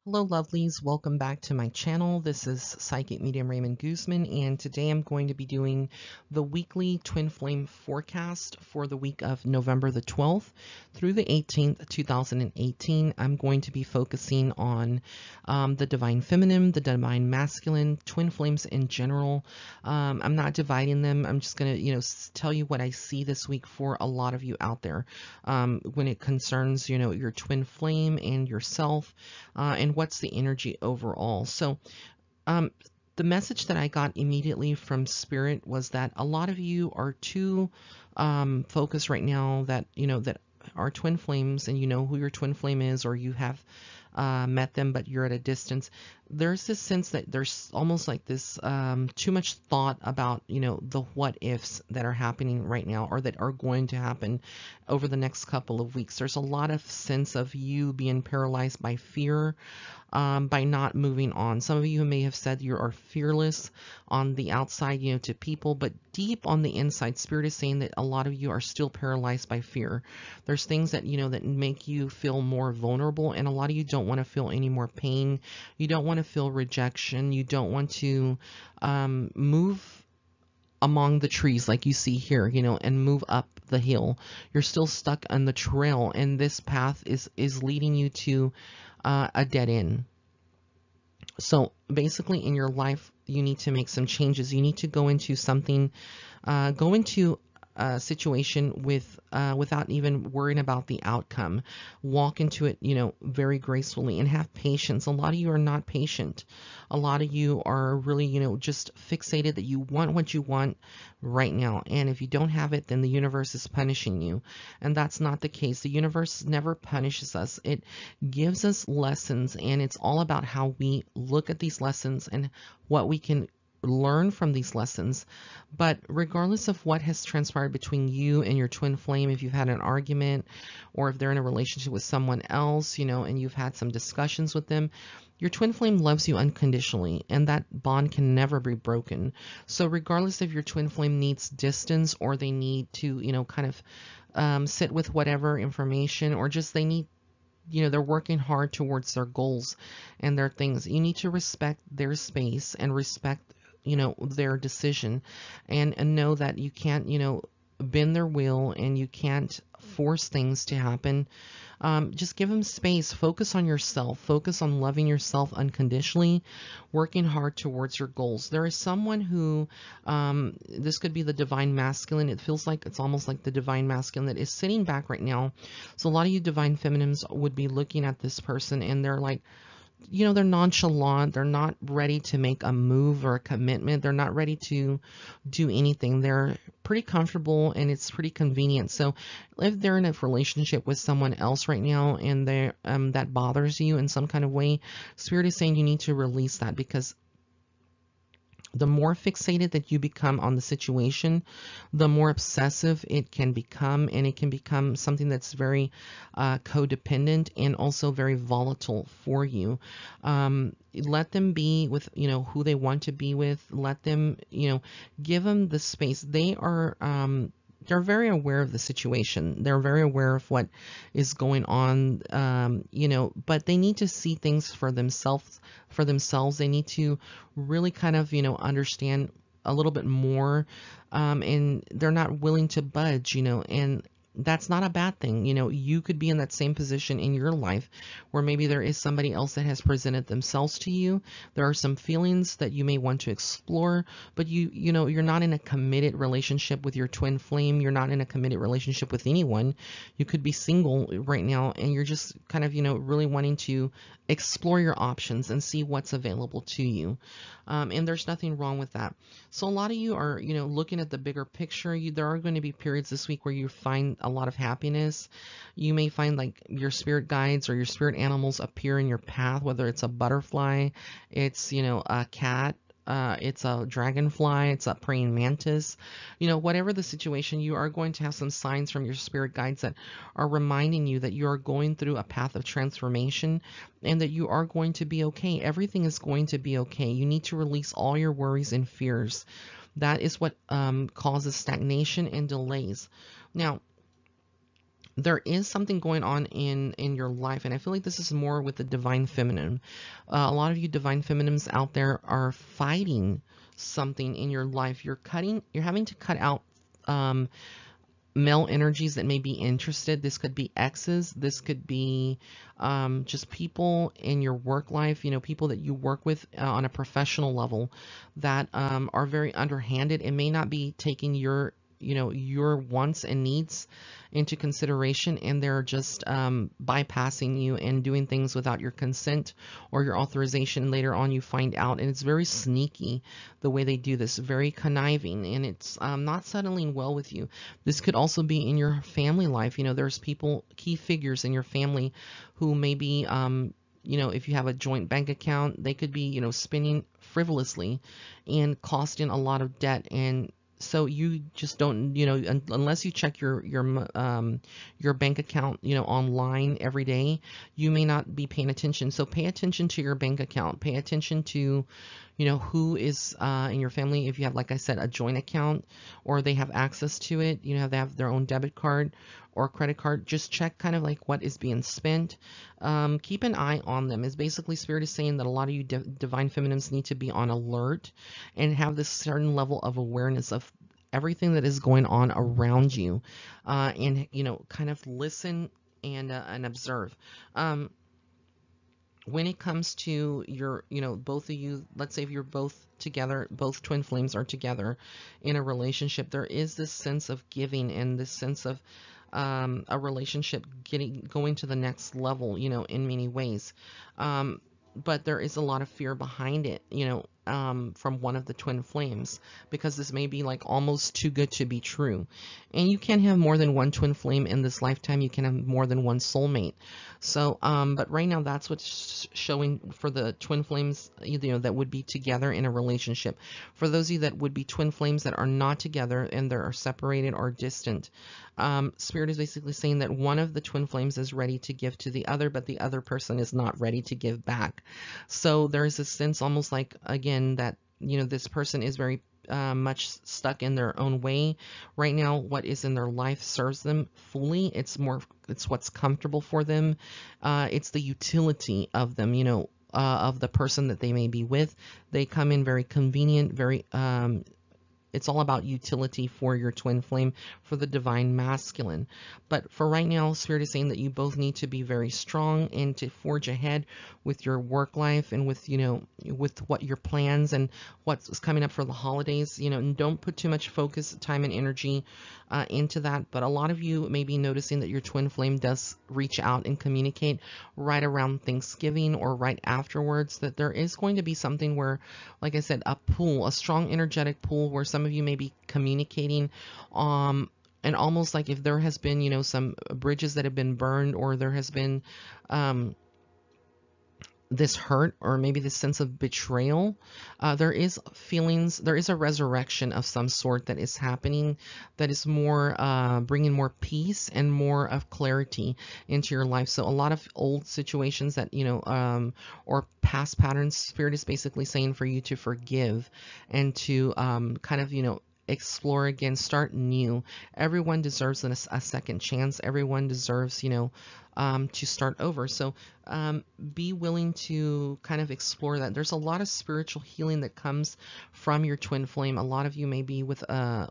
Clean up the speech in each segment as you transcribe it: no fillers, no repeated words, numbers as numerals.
Hello, lovelies. Welcome back to my channel. This is Psychic Medium Raymond Guzman, and today I'm going to be doing the weekly twin flame forecast for the week of November the 12th through the 18th, 2018. I'm going to be focusing on the divine feminine, the divine masculine, twin flames in general. I'm not dividing them. I'm just going to, tell you what I see this week for a lot of you out there when it concerns, your twin flame and yourself, and what's the energy overall. So the message that I got immediately from Spirit was that a lot of you are too focused right now that, that are twin flames, and you know who your twin flame is, or you have met them, but you're at a distance. There's this sense that there's almost like this too much thought about, the what ifs that are happening right now, or that are going to happen over the next couple of weeks. There's a lot of sense of you being paralyzed by fear, by not moving on. Some of you may have said you are fearless on the outside, to people, but deep on the inside, Spirit is saying that a lot of you are still paralyzed by fear. There's things that, that make you feel more vulnerable, and a lot of you don't want to feel any more pain. You don't want to feel rejection. You don't want to move among the trees like you see here, and move up the hill. You're still stuck on the trail, and this path is leading you to a dead end. So basically in your life, you need to make some changes. You need to go into something, go into a situation without even worrying about the outcome. Walk into it, very gracefully, and have patience. A lot of you are not patient. A lot of you are really, just fixated that you want what you want right now. And if you don't have it, then the universe is punishing you. And that's not the case. The universe never punishes us. It gives us lessons, and it's all about how we look at these lessons and what we can learn from these lessons. But regardless of what has transpired between you and your twin flame, if you've had an argument, or if they're in a relationship with someone else, and you've had some discussions with them, your twin flame loves you unconditionally, and that bond can never be broken. So regardless if your twin flame needs distance, or they need to, kind of sit with whatever information, or just they need, they're working hard towards their goals and their things, you need to respect their space and respect, their decision, and know that you can't, bend their will, and you can't force things to happen. Just give them space. Focus on yourself. Focus on loving yourself unconditionally, working hard towards your goals. There is someone who, this could be the divine masculine. It feels like it's almost like the divine masculine that is sitting back right now. So a lot of you divine feminines would be looking at this person, and they're like, they're nonchalant. They're not ready to make a move or a commitment. They're not ready to do anything. They're pretty comfortable, and it's pretty convenient. So if they're in a relationship with someone else right now, and they that bothers you in some kind of way, Spirit is saying you need to release that, because the more fixated that you become on the situation, the more obsessive it can become, and it can become something that's very codependent, and also very volatile for you. Let them be with, who they want to be with. Let them, give them the space. They're very aware of the situation. They're very aware of what is going on, but they need to see things for themselves. They need to really kind of, understand a little bit more, and they're not willing to budge, and that's not a bad thing. You could be in that same position in your life, where maybe there is somebody else that has presented themselves to you. There are some feelings that you may want to explore, but you're not in a committed relationship with your twin flame. You're not in a committed relationship with anyone. You could be single right now, and you're just kind of, really wanting to explore your options and see what's available to you. And there's nothing wrong with that. So a lot of you are, looking at the bigger picture. There are going to be periods this week where you find a lot of happiness. You may find like your spirit guides or your spirit animals appear in your path, whether it's a butterfly, it's, a cat, it's a dragonfly, it's a praying mantis, whatever the situation, you are going to have some signs from your spirit guides that are reminding you that you are going through a path of transformation, and that you are going to be okay. Everything is going to be okay. You need to release all your worries and fears. That is what causes stagnation and delays. Now, there is something going on in your life, and I feel like this is more with the divine feminine. A lot of you divine feminines out there are fighting something in your life. You're having to cut out um, male energies that may be interested. This could be exes. This could be just people in your work life, people that you work with on a professional level that are very underhanded and may not be taking your wants and needs into consideration, and they're just bypassing you and doing things without your consent or your authorization. Later on, you find out, and it's very sneaky the way they do this, very conniving, and it's not settling well with you. This could also be in your family life. There's people, key figures in your family who may be if you have a joint bank account, they could be, spending frivolously and costing a lot of debt. And so you just don't, unless you check your bank account, online every day, you may not be paying attention. So pay attention to your bank account. Pay attention to, who is in your family. If you have, like I said, a joint account, or they have access to it, they have their own debit card or credit card, just check kind of like what is being spent. Keep an eye on them. Is basically Spirit is saying that a lot of you divine feminines need to be on alert and have this certain level of awareness of everything that is going on around you, and kind of listen and observe. When it comes to your, both of you, let's say if you're both together, both twin flames are together in a relationship, there is this sense of giving and this sense of a relationship going to the next level, in many ways. But there is a lot of fear behind it, from one of the twin flames, because this may be like almost too good to be true. And you can't have more than one twin flame in this lifetime. You can have more than one soulmate. So, but right now that's what's showing for the twin flames, that would be together in a relationship. For those of you that would be twin flames that are not together and they are separated or distant, Spirit is basically saying that one of the twin flames is ready to give to the other, but the other person is not ready to give back. So there's a sense almost like, again, that, this person is very much stuck in their own way right now. What is in their life serves them fully. It's what's comfortable for them. It's the utility of them, of the person that they may be with. They come in very convenient, very it's all about utility for your twin flame, for the divine masculine. But for right now, Spirit is saying that you both need to be very strong and to forge ahead with your work life and with, with what your plans and what's coming up for the holidays, and don't put too much focus, time, and energy into that. But a lot of you may be noticing that your twin flame does reach out and communicate right around Thanksgiving or right afterwards, that there is going to be something where, like I said, a strong energetic pull where some of you may be communicating, and almost like if there has been, some bridges that have been burned, or there has been this hurt, or maybe this sense of betrayal, there is a resurrection of some sort that is happening, that is more bringing more peace and more of clarity into your life. So a lot of old situations that, or past patterns, Spirit is basically saying for you to forgive and to kind of, explore again, start new. Everyone deserves a second chance. Everyone deserves, to start over. So be willing to kind of explore that. There's a lot of spiritual healing that comes from your twin flame. A lot of you may be without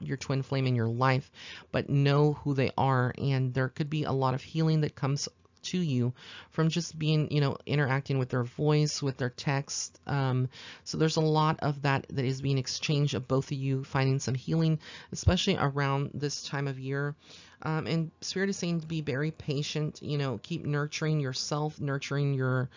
your twin flame in your life, but know who they are, and there could be a lot of healing that comes to you from just being, interacting with their voice, with their text. So there's a lot of that is being exchanged, of both of you finding some healing, especially around this time of year. And Spirit is saying to be very patient, keep nurturing yourself, nurturing your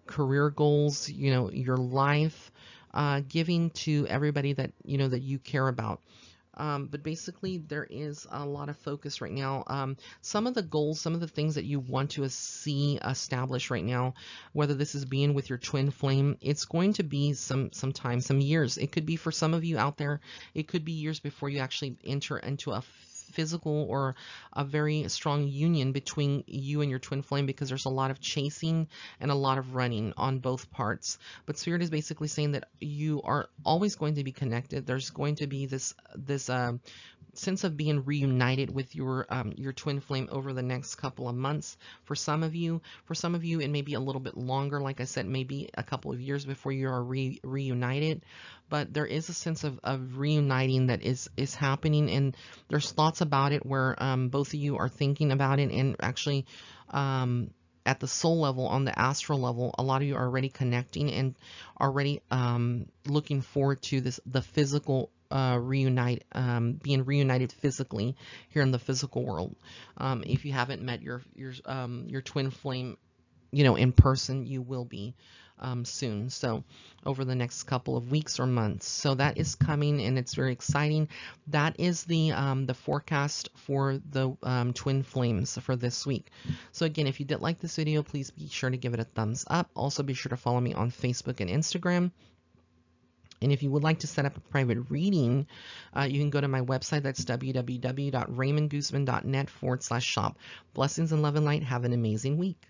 career goals, your life, giving to everybody that, that you care about. But basically, there is a lot of focus right now. Some of the goals, some of the things that you want to see established right now, whether this is being with your twin flame, it's going to be some time, some years. It could be for some of you out there, it could be years before you actually enter into a physical or a very strong union between you and your twin flame, because there's a lot of chasing and a lot of running on both parts. But Spirit is basically saying that you are always going to be connected. There's going to be this sense of being reunited with your twin flame over the next couple of months. For some of you, it may be a little bit longer. Like I said, maybe a couple of years before you are reunited. But there is a sense of reuniting that is happening, and there's thoughts about it where both of you are thinking about it, and actually at the soul level, on the astral level, a lot of you are already connecting and already looking forward to the physical being reunited physically here in the physical world. If you haven't met your twin flame, in person, you will be soon. So over the next couple of weeks or months. So that is coming, and it's very exciting. That is the forecast for the twin flames for this week. So again, if you did like this video, please be sure to give it a thumbs up. Also be sure to follow me on Facebook and Instagram. And if you would like to set up a private reading, you can go to my website. That's www.raymondguzman.net/shop. Blessings and love and light. Have an amazing week.